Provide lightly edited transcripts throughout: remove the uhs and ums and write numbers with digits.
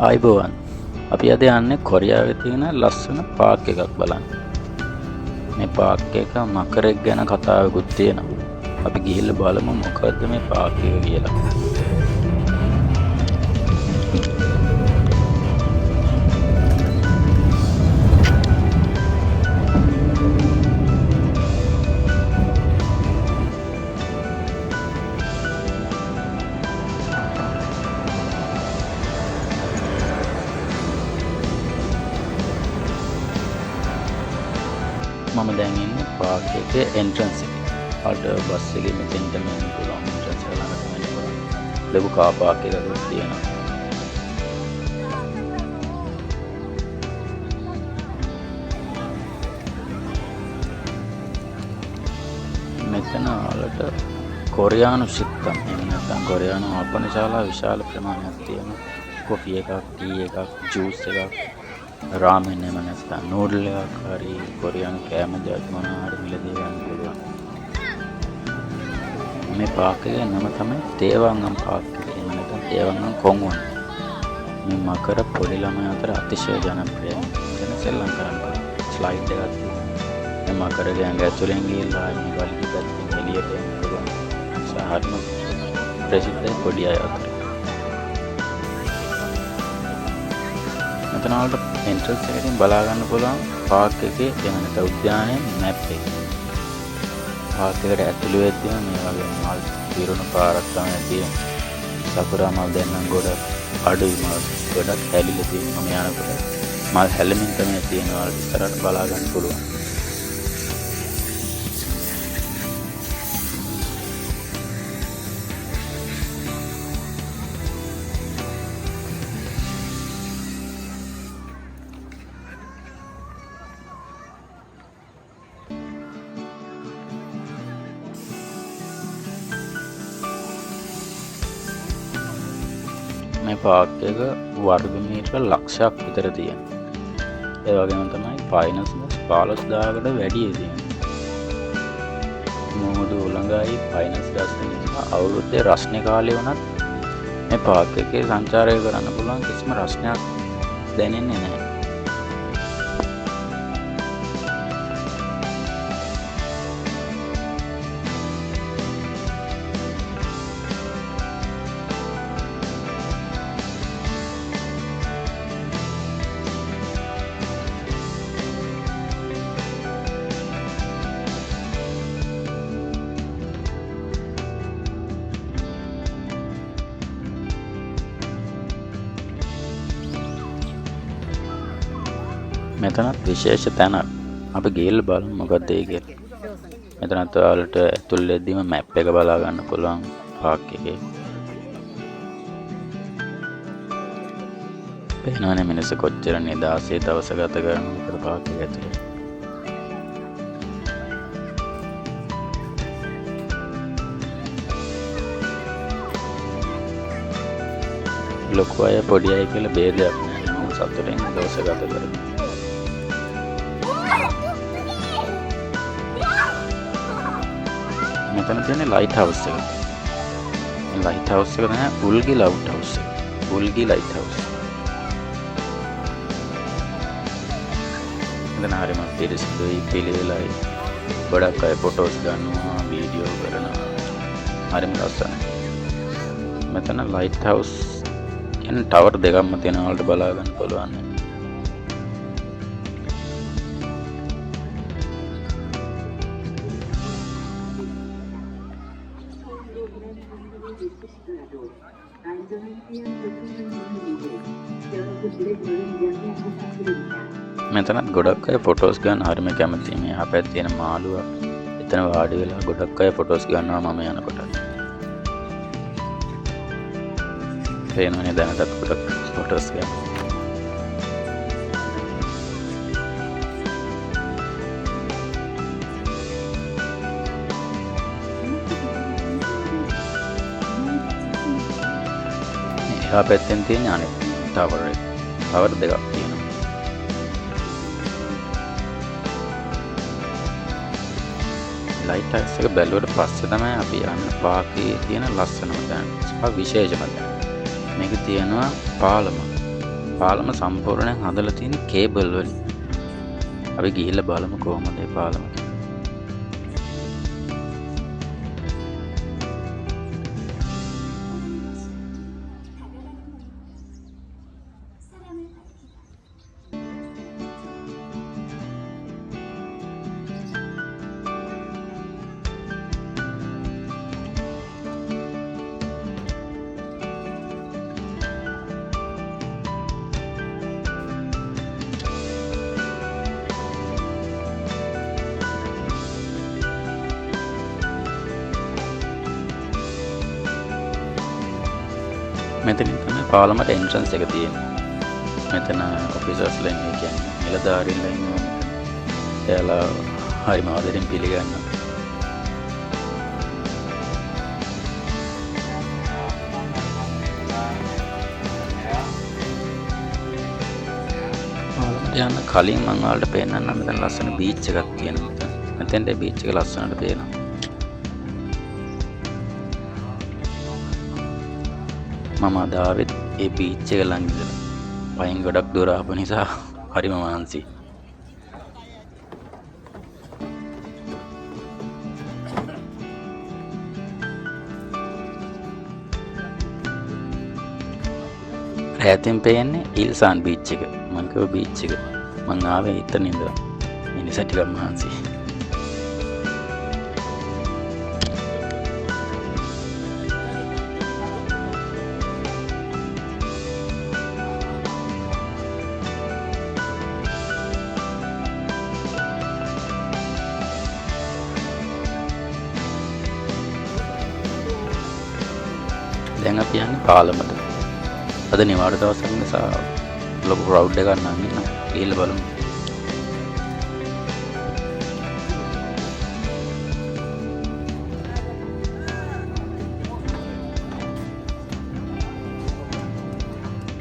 ආයිබෝවන් අපි අද යන්නේ කොරියාවේ තියෙන ලස්සන පාක් එකක් බලන්න. මේ පාක් එක මකරෙක් ගැන කතාවකුත් තියෙනවා. අපි ගිහිල්ලා බලමු මොකද්ද මේ පාක් එක කියලා. මම දැන් ඉන්නේ පාක් එකේ එන්ට්‍රන්ස් එකේ. අද බස් එකේ මෙතෙන්ට මෙන්න පුළුවන් එන්ට්‍රන්ස් එක ළඟට මෙන්න පුළුවන්. ලොකු කාර් පාක් එකක් තියෙනවා. මෙතන වලට කොරියානු සිත්තම් එහෙම නැත්නම් කොරියානු ආපන ශාලා විශාල ප්‍රමාණයක් තියෙනවා. කොෆි එකක්, ටී එකක්, ජූස් එකක්, රාමෙන් එහෙම නැත්නම් නූඩල් එකක් හරි කොරියානු කෑම දෙයක් මොනවා හරි මිලදී ගන්න පුළුවන්. මේ පාක් එකේ නම තමයි තේවංගම් පාක් එක. එහෙම නැත්නම් තේවංගම් කොන්වොන්. මේ මකර පොඩි ළමයි අතර අතිශය ජනප්‍රියයි. එතන සෙල්ලම් කරන්න ස්ලයිඩ් එකක් තියෙනවා. මේ මකරගේ ඇඟ ඇතුලෙන් ගිහිල්ලා මේ වලිග පැත්තෙන් එළියට එන්න පුළුවන්. සාහත්ම ප්‍රසිද්ධ පොඩි අය අතර. මෙතන වලට එන්ට්‍රන්ස් එකකින් බලා ගන්න පුළුවන් පාක් එකේ එහෙම නැත්නම් උද්‍යානයේ මැප් එක. පාක් එකට ඇතුළු වෙද්දිම මේ වගේ මල් පිරුණු පාරක් තමයි තියෙන්නේ. සකුරා මල් දෙන්නම් ගොඩක් අඩුයි මල් ගොඩක් හැලිලා තියෙනවා. මේ යනකොට මල් හැලෙමින් තමයි තියෙනවා. ඉස්සරහට බලා ගන්න පුළුවන්. මේ පාක් එක වර්ග මීටර ලක්ෂයක් විතර තියෙනවා. ඒ වගේම තමයි ෆයිනස් 15000කට වැඩි තියෙනවා. මොහොදු උලංගයි ෆයිනස් ගස්න නිසා අවුරුද්දේ රස්නේ කාලේ වුණත් මේ පාක් එකේ සංචාරය කරන්න පුළුවන් කිසිම රස්නයක් දැනෙන්නේ නැහැ. මෙතනත් විශේෂ තැනක්. අපි ගිහිල්ලා බලමු මොකක්ද ඒ කියලා. මෙතනත් ඔයාලට ඇතුල් වෙද්දිම මැප් එක බලා ගන්න පුළුවන් පාක් එකේ. පේනවනේ මිනිස්සු කොච්චර නිදාසේ දවස ගත කරනවද පාක් එක ඇතුලේ. ලොකු අය පොඩි අය කියලා ભેදයක් නැහැ. මොකද සතුටින් දවස ගත කරනවා. මෙතන තියෙන ලයිට් හවුස් එක. මේ ලයිට් හවුස් එක තමයි උල්ගි ලයිට් හවුස් එක. උල්ගි ලයිට් හවුස්. මෙතන හරියම පිරිසිදුයි පිළිවෙලයි. ගොඩක් අය ෆොටෝස් ගන්නවා, වීඩියෝ කරනවා. හරියම ලස්සනයි. මෙතන ලයිට් හවුස් කියන ටවර් දෙකක්ම තියෙන වලට බලා ගන්න පුළුවන්. මෙතනත් ගොඩක් අය ෆොටෝස් ගන්න හරිම කැමතියි. මේ අපේ තියෙන මාළුවා එතන වාඩි වෙලා ගොඩක් අය ෆොටෝස් ගන්නවා මම යනකොට. පේනවනේ දැනටත් ගොඩක් ෆොටෝස් ගන්න. එහා පැත්තෙන් තියෙන අනෙක් ටවර් එක. ටවර් දෙකක් තියෙනවා. ලයිට් හවුස් එක බැලුවට පස්සේ තමයි අපි යන්න පාකේ තියෙන ලස්සනම තැන. විශේෂම තැන. මේක තියෙනවා පාලම. පාලම සම්පූර්ණයෙන් හදලා තියෙන කේබල් වලින්. අපි ගිහිල්ලා බලමු කොහොමද මේ පාලම. මෙතනින් තමයි පාලමට එන්ට්‍රන්ස් එක තියෙන්නේ. මෙතන ඔෆිසර්ස්ලා ඉන්නේ, කියන්නේ නිලධාරීන්ලා ඉන්නවා. එයාලා හරිම ආදරෙන් පිළිගන්නවා. පාලමට යන්න කලින් මම ඔයාලට පෙන්නන්නම් මෙතන ලස්සන බීච් එකක් තියෙනවා. මෙතෙන්ට බීච් එක ලස්සනට පේනවා. මම අද ආවෙත් ඒ බීච් එක ළඟ ඉඳලා. පයින් ගොඩක් දුර ආපු නිසා හරිම මහන්සි. රැතින් පේන්නේ ඉල්සාන් බීච් එක. මං කිව්ව බීච් එක. මං ආවේ එතන ඉඳලා. ඒ නිසා ටිකක් මහන්සි. දැන් අපි යන්නේ පාලමට. අද නිවාඩු දවසක් නිසා ලොකු ක්‍රවුඩ් එකක් නම් ඉන්නවා. ගිහිල්ලා බලමු.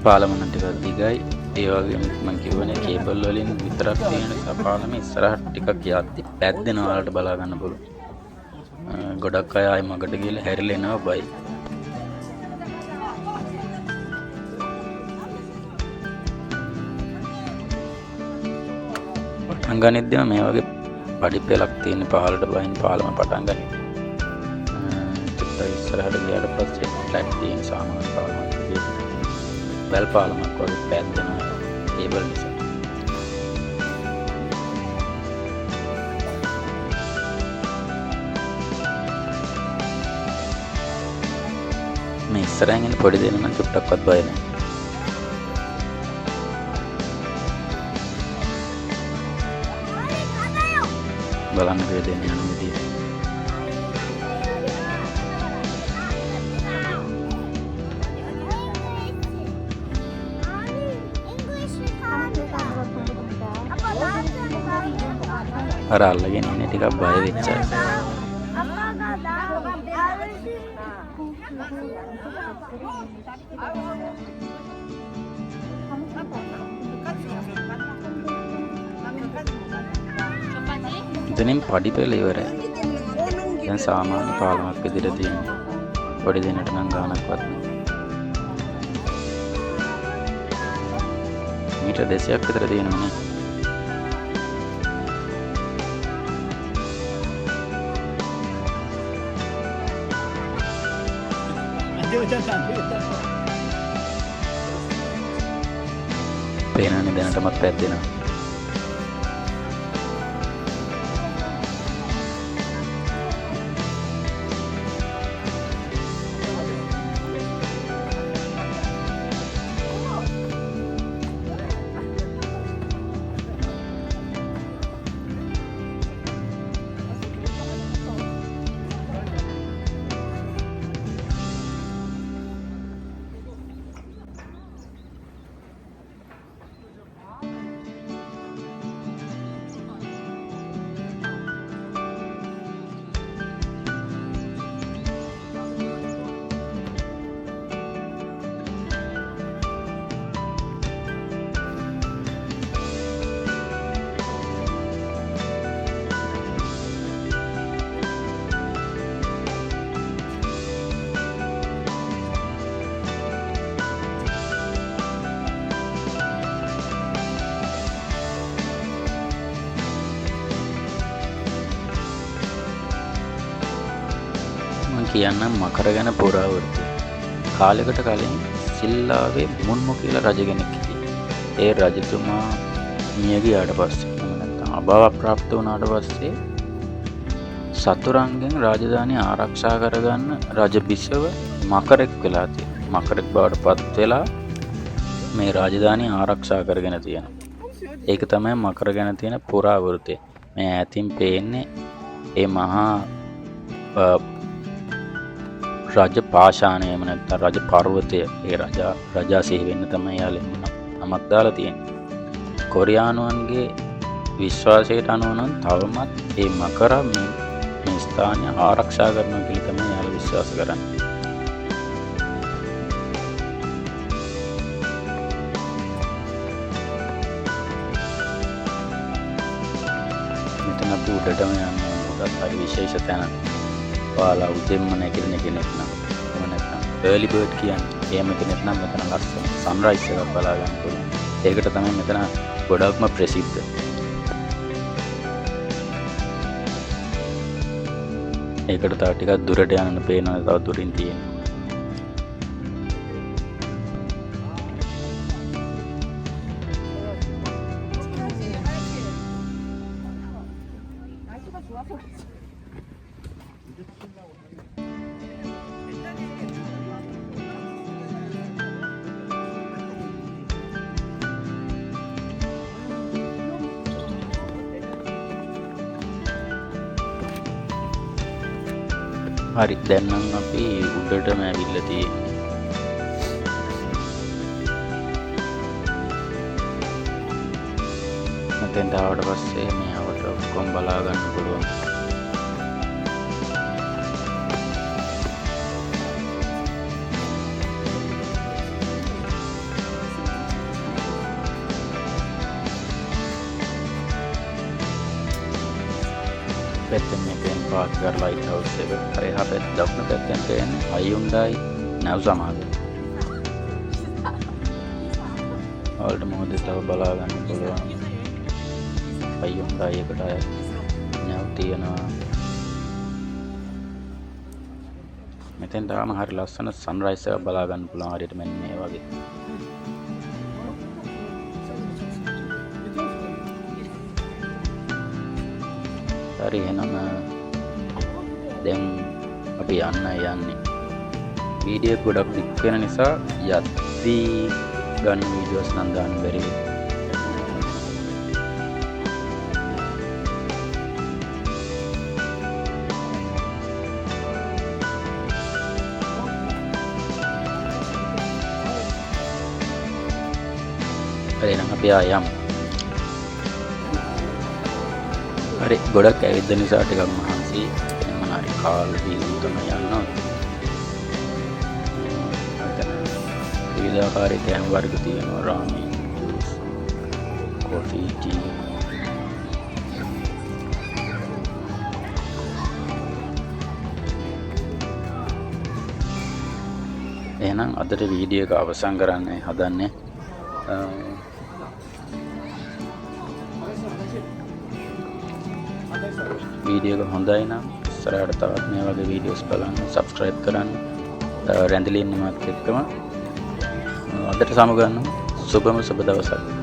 පාලම නම් ටිකක් දිගයි. ඒ වගේම මම කියවනේ කේබල් වලින් විතරක් තියෙන නිසා පාලම ඉස්සරහට ටිකක් යද්දි පැද්දෙනවා. වලට බලා ගන්න පුළුවන්. ගොඩක් අය ආයි මගට ගිහලා හැරිලා එනවා බයි. පටන් ගනිද්දිම මේ වගේ පඩි පෙලක් තියෙන පහළට බහින් පාලම පටන් ගනිද්දි. චුට්ටක් ඉස්සරහට ගියාට පස්සේ ෆ්ලැට් තියෙන සාමාන්‍ය පාලමක් විදියට වැල් පාලමක් වගේ පැද්දෙනවා කේබල් නිසා. මේ ඉස්සරහින් ඉන්න පොඩි දෙනා නම් චුට්ටක්වත් බය නැහැ. බලන්න වේදෙන යන විදිය. අර අල්ලගෙන ඉන්නේ ටිකක් බය වෙච්ච අය. එතනින් පඩි පෙළ ඉවරයි. දැන් සාමාන්‍ය පාලමක් විදිහට තියෙන පොඩි දෙනට නම් ගානක්වත් නෑ. මීටර් 200ක් විතර තියෙනවා නේ. පේනනේ දැනටමත් පැද්දෙනවා. කියන්නම් මකර ගැන පුරාවෘත්ති. කාලයකට කලින් සිල්ලාවේ මුන්මු කියලා රජ කෙනෙක් හිටියා. ඒ රජතුමා මිය ගියාට පස්සේ නැත්නම් අභාව ප්‍රාප්ත වුණාට පස්සේ සතුරන්ගෙන් රාජධානිය ආරක්ෂා කරගන්න රජ බිසව මකරෙක් වෙලා තියෙනවා. මකරෙක් බවට පත් වෙලා මේ රාජධානිය ආරක්ෂා කරගෙන තියෙනවා. ඒක තමයි මකර ගැන තියෙන පුරාවෘත්තය. මේ ඈතින් පේන්නේ ඒ මහා රජ පාෂාණය එහෙම නැත්නම් රජ පර්වතය. ඒ රජා සිහි වෙන්න තමයි යාලේ නමක් දාලා තියෙන්නේ. කොරියානුවන්ගේ විශ්වාසයට අනුව නම් තවමත් මේ මකර මේ ස්ථානය ආරක්ෂා කරනවා කියලා තමයි යාලා විශ්වාස කරන්නේ. මෙතන අපි උඩටම යන්නේ උඩත් හරි විශේෂ තැනක්. ඔයාලා උදෙන්ම නැගිටින කෙනෙක් නම් එහෙම නැත්නම් early bird කියන්නේ එහෙම කෙනෙක් නම් මෙතන ලස්සන sunrise එකක් බලා ගන්න පුළුවන්. ඒකට තමයි මෙතන ගොඩක්ම ප්‍රසිද්ධ. ඒකට තව ටිකක් දුරට යන්න පේනවා තව දුරින් තියෙනවා. හරි දැන් නම් අපි උඩටම ඇවිල්ලා තියෙන්නේ. මෙතෙන්ට ආවට පස්සේ මේවට ඔක්කොම බලා ගන්න පුළුවන්. පැත්තෙන් මේකෙන් පාත් කරලා ලයිට් හවුස් එක හරි එහා පැත්ත දකුණු පැත්තෙන් තියෙන්නේ Hyundai Navsamad. ඔයාලට මොකද තව බලා ගන්න පුළුවන්. Hyundai එකට නැව් තියෙනවා. මෙතෙන් තාම හරි ලස්සන සන්රයිස් එකක් බලා ගන්න පුළුවන් හරියට මෙන්න මේ වගේ. හරි එහෙනම් දැන් අපි යන්නේ. වීඩියෝ ගොඩක් දික් වෙන නිසා යද්දී ගන්න වීඩියෝස් නම් දාන්න බැරි වෙයි. හරි එහෙනම් අපි යමු. හරි ගොඩක් ඇවිද්ද නිසා ටිකක් මහන්සි මොනාරි කාල් වීදුම් තමයි යනවා. විවිධාකාරී කෑම වර්ග තියෙනවා. රාමෙන්, ජූස්, කොෆි, ටී. එහෙනම් අදට වීඩියෝ එක අවසන් කරන්න හදන්නේ. වීඩියෝ එක හොඳයි නම් ඉස්සරහට තවත් මේ වගේ වීඩියෝස් බලන්න subscribe කරන්න. රැඳිලා ඉන්න මාත් එක්කම අදට සමු ගන්න. සුබම සුබ දවසක්.